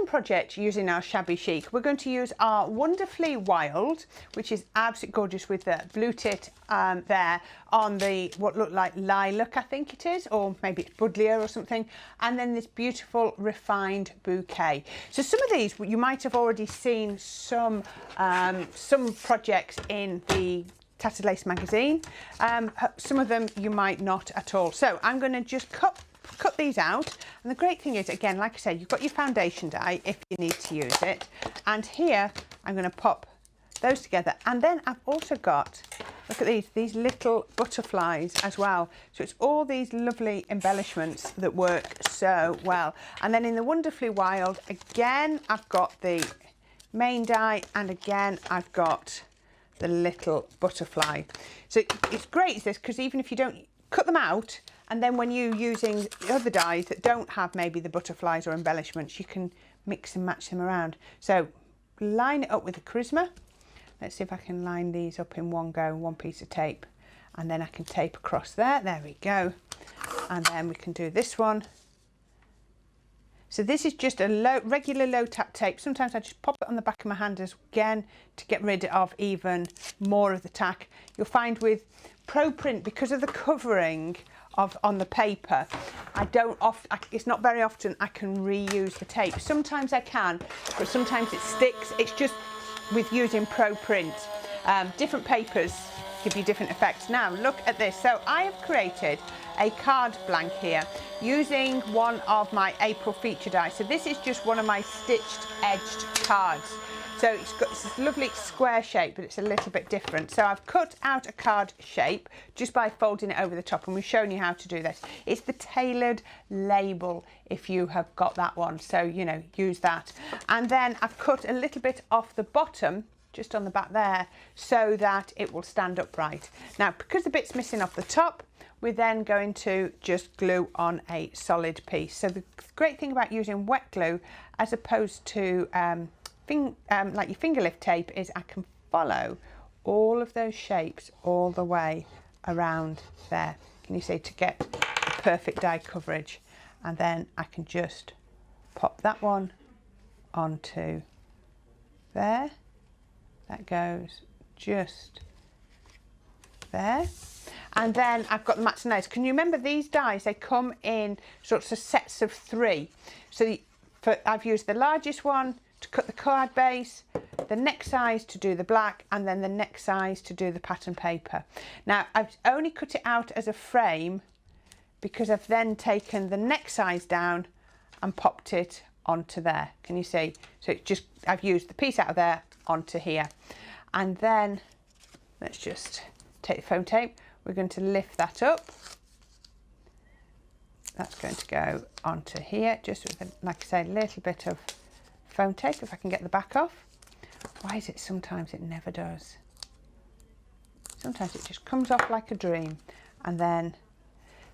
second project using our Shabby Chic, we're going to use our Wonderfully Wild, which is absolutely gorgeous with the blue tit there on the what looked like lilac, I think it is, or maybe it's buddleia or something, and then this beautiful refined bouquet. So some of these you might have already seen some projects in the Tattered Lace magazine. Some of them you might not at all. So I'm going to just cut these out, and the great thing is, again, like I said, you've got your foundation die if you need to use it, and here I'm going to pop those together, and then I've also got, look at these little butterflies as well. So it's all these lovely embellishments that work so well. And then in the Wonderfully Wild, again I've got the main die, and again I've got the little butterfly. So it's great, this, because even if you don't cut them out, and then when you're using the other dies that don't have maybe the butterflies or embellishments, you can mix and match them around. So line it up with the Charisma. Let's see if I can line these up in one go, one piece of tape, and then I can tape across there. There we go. And then we can do this one. So this is just a regular low tap tape. Sometimes I just pop it on the back of my hand again to get rid of even more of the tack. You'll find with Pro Print, because of the covering on the paper, it's not very often I can reuse the tape. Sometimes I can, but sometimes it sticks. It's just with using Pro Print. Different papers give you different effects. Now look at this. So I have created a card blank here using one of my April feature dies. So this is just one of my stitched edged cards. So it's got this lovely square shape, but it's a little bit different. So I've cut out a card shape just by folding it over the top, and we've shown you how to do this. It's the tailored label if you have got that one. So, you know, use that. And then I've cut a little bit off the bottom, just on the back there, so that it will stand upright. Now, because the bit's missing off the top, we're then going to just glue on a solid piece. So the great thing about using wet glue as opposed to like your finger lift tape is I can follow all of those shapes all the way around there. Can you see, to get the perfect die coverage? And then I can just pop that one onto there. That goes just there. And then I've got the mats and nails. Can you remember these dies? They come in sorts of sets of 3. So I've used the largest one to cut the card base, the next size to do the black, and then the next size to do the pattern paper. Now I've only cut it out as a frame because I've then taken the next size down and popped it onto there. Can you see? So it's just, I've used the piece out of there onto here. And then let's just take the foam tape. We're going to lift that up. That's going to go onto here, just with, like I say, a little bit of foam tape, if I can get the back off. Why is it sometimes it never does? Sometimes it just comes off like a dream. And then,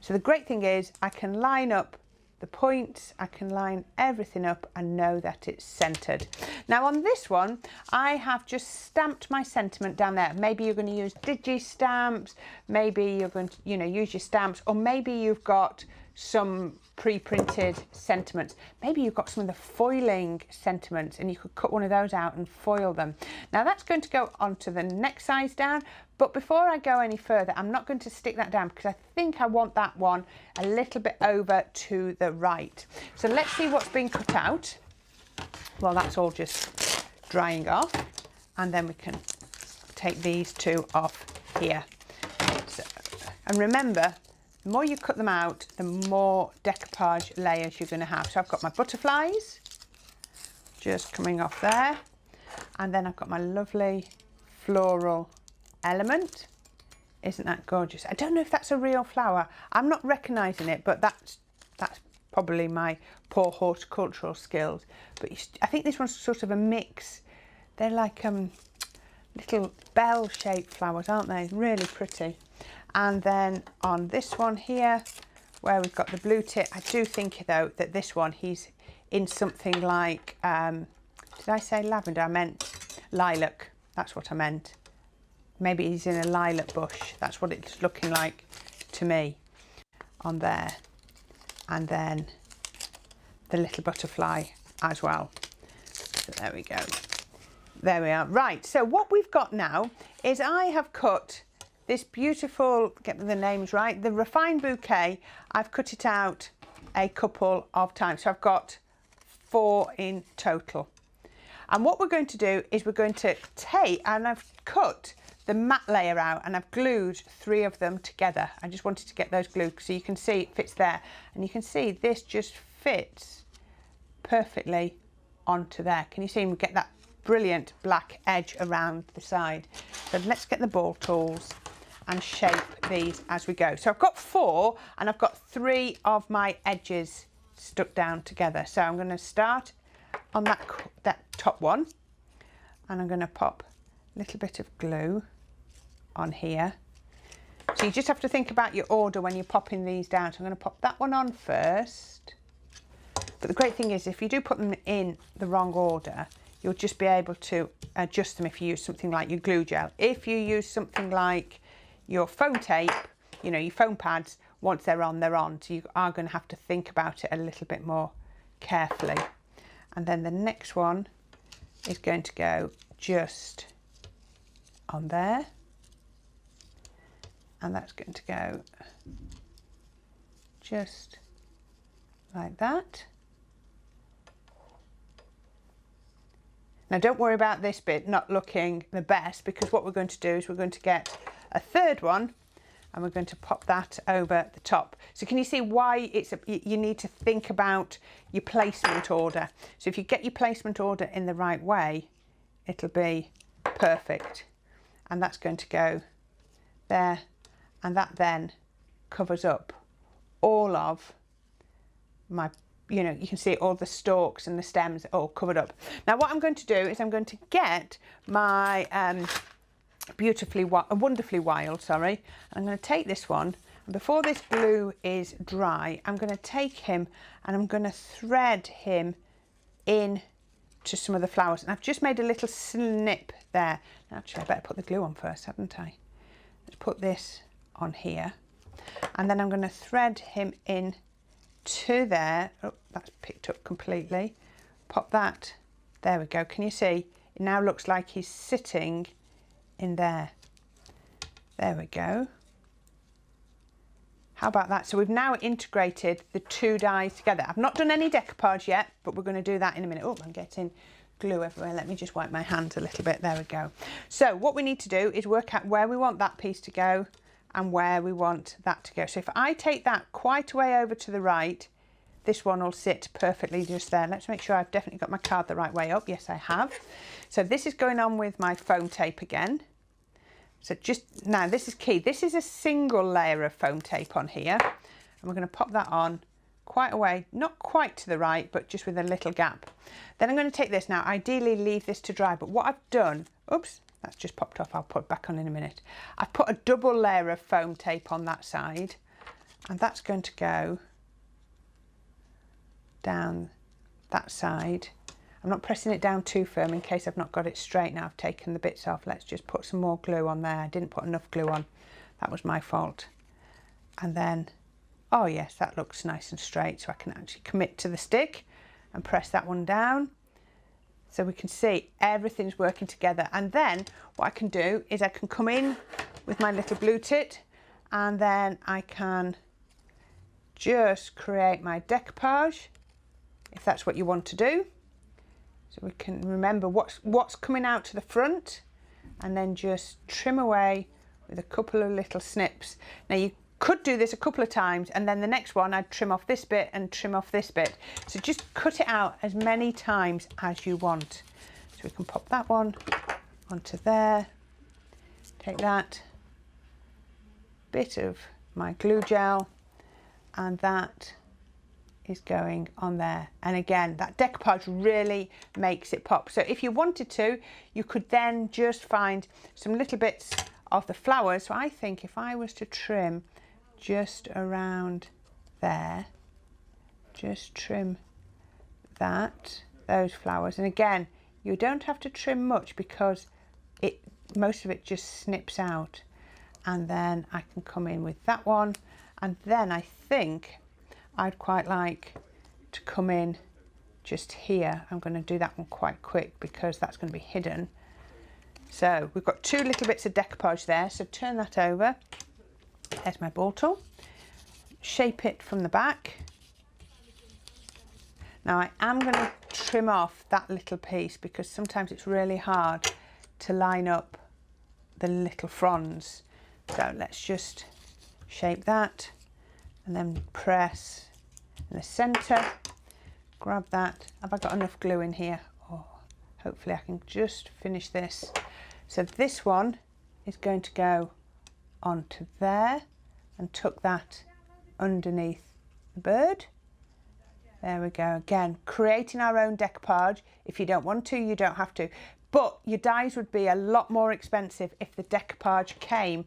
so the great thing is I can line up the points, I can line everything up and know that it's centered. Now on this one, I have just stamped my sentiment down there. Maybe you're going to use digi stamps, maybe you're going to, you know, use your stamps, or maybe you've got some pre-printed sentiments. Maybe you've got some of the foiling sentiments and you could cut one of those out and foil them. Now that's going to go onto the next size down, but before I go any further, I'm not going to stick that down because I think I want that one a little bit over to the right. So let's see what's been cut out. Well, that's all just drying off, and then we can take these two off here. So, and remember, the more you cut them out, the more decoupage layers you're going to have. So I've got my butterflies just coming off there, and then I've got my lovely floral element. Isn't that gorgeous? I don't know if that's a real flower. I'm not recognising it, but that's probably my poor horticultural skills. But I think this one's sort of a mix. They're like little bell-shaped flowers, aren't they? Really pretty. And then on this one here, where we've got the blue tit, I do think though that this one, he's in something like, did I say lavender? I meant lilac. That's what I meant. Maybe he's in a lilac bush. That's what it's looking like to me on there. And then the little butterfly as well. So there we go. There we are. Right, so what we've got now is I have cut this beautiful, get the names right, the refined bouquet. I've cut it out a couple of times. So I've got 4 in total. And what we're going to do is we're going to take, and I've cut the matte layer out and I've glued 3 of them together. I just wanted to get those glued so you can see it fits there. And you can see this just fits perfectly onto there. Can you see we get that brilliant black edge around the side? So let's get the ball tools and shape these as we go. So I've got 4 and I've got 3 of my edges stuck down together. So I'm going to start on that top one and I'm going to pop a little bit of glue on here. So you just have to think about your order when you're popping these down. So I'm going to pop that one on first. But the great thing is if you do put them in the wrong order, you'll just be able to adjust them if you use something like your glue gel. If you use something like your foam tape, you know, your foam pads, once they're on, they're on. So you are going to have to think about it a little bit more carefully. And then the next one is going to go just on there. And that's going to go just like that. Now don't worry about this bit not looking the best, because what we're going to do is we're going to get a third one and we're going to pop that over the top. So can you see why you need to think about your placement order? So if you get your placement order in the right way, it'll be perfect. And that's going to go there, and that then covers up all of my, you know, you can see all the stalks and the stems all covered up. Now what I'm going to do is I'm going to get my wonderfully wild, sorry. I'm going to take this one, and before this glue is dry, I'm going to take him and I'm going to thread him in to some of the flowers. And I've just made a little snip there. Actually, I better put the glue on first, hadn't I? Let's put this on here, and then I'm going to thread him in to there. Oh, that's picked up completely. Pop that, there we go. Can you see? It now looks like he's sitting in there. There we go. How about that? So we've now integrated the 2 dies together. I've not done any decoupage yet, but we're going to do that in a minute. Oh, I'm getting glue everywhere. Let me just wipe my hands a little bit. There we go. So what we need to do is work out where we want that piece to go and where we want that to go. So if I take that quite a way over to the right, this one will sit perfectly just there. Let's make sure I've definitely got my card the right way up. Yes, I have. So this is going on with my foam tape again. So just now, this is key. This is a single layer of foam tape on here, and we're going to pop that on quite a way, not quite to the right, but just with a little gap. Then I'm going to take this now, ideally leave this to dry, but what I've done, oops, that's just popped off, I'll put it back on in a minute. I've put a double layer of foam tape on that side, and that's going to go down that side. I'm not pressing it down too firm in case I've not got it straight. Now I've taken the bits off. Let's just put some more glue on there. I didn't put enough glue on. That was my fault. And then, oh yes, that looks nice and straight, so I can actually commit to the stick and press that one down. So we can see everything's working together. And then what I can do is I can come in with my little blue tit, and then I can just create my decoupage, if that's what you want to do. So we can remember what's coming out to the front, and then just trim away with a couple of little snips. Now you could do this a couple of times, and then the next one I'd trim off this bit and trim off this bit. So just cut it out as many times as you want. So we can pop that one onto there, take that bit of my glue gel, and that is going on there. And again, that decoupage really makes it pop. So if you wanted to, you could then just find some little bits of the flowers. So I think if I was to trim just around there, just trim those flowers. And again, you don't have to trim much because most of it just snips out. And then I can come in with that one. And then I think I'd quite like to come in just here. I'm going to do that one quite quick because that's going to be hidden. So we've got 2 little bits of decoupage there, so turn that over. There's my ball tool. Shape it from the back. Now I am going to trim off that little piece because sometimes it's really hard to line up the little fronds. So let's just shape that and then press in the centre. Grab that. Have I got enough glue in here? Oh, hopefully I can just finish this. So this one is going to go onto there and tuck that underneath the bird. There we go. Again, creating our own decoupage. If you don't want to, you don't have to. But your dies would be a lot more expensive if the decoupage came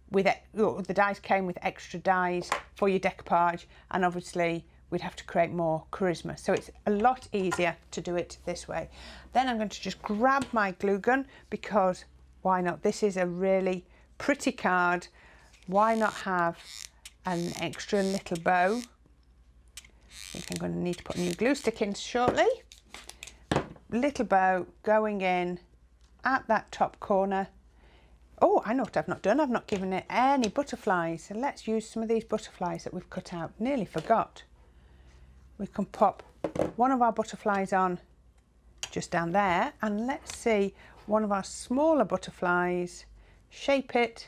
with the dies came with extra dies for your decoupage, and obviously we'd have to create more charisma. So it's a lot easier to do it this way. Then I'm going to just grab my glue gun because why not? This is a really pretty card. Why not have an extra little bow? I think I'm going to need to put a new glue stick in shortly. Little bow going in at that top corner. Oh, I know what I've not done. I've not given it any butterflies. So let's use some of these butterflies that we've cut out. Nearly forgot. We can pop one of our butterflies on just down there, and let's see one of our smaller butterflies. Shape it,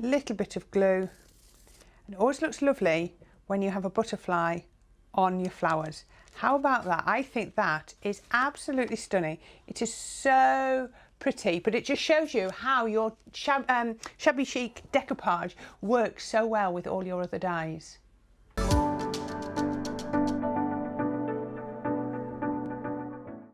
little bit of glue. It always looks lovely when you have a butterfly on your flowers. How about that? I think that is absolutely stunning. It is so pretty, but it just shows you how your Shabby Chic decoupage works so well with all your other dies.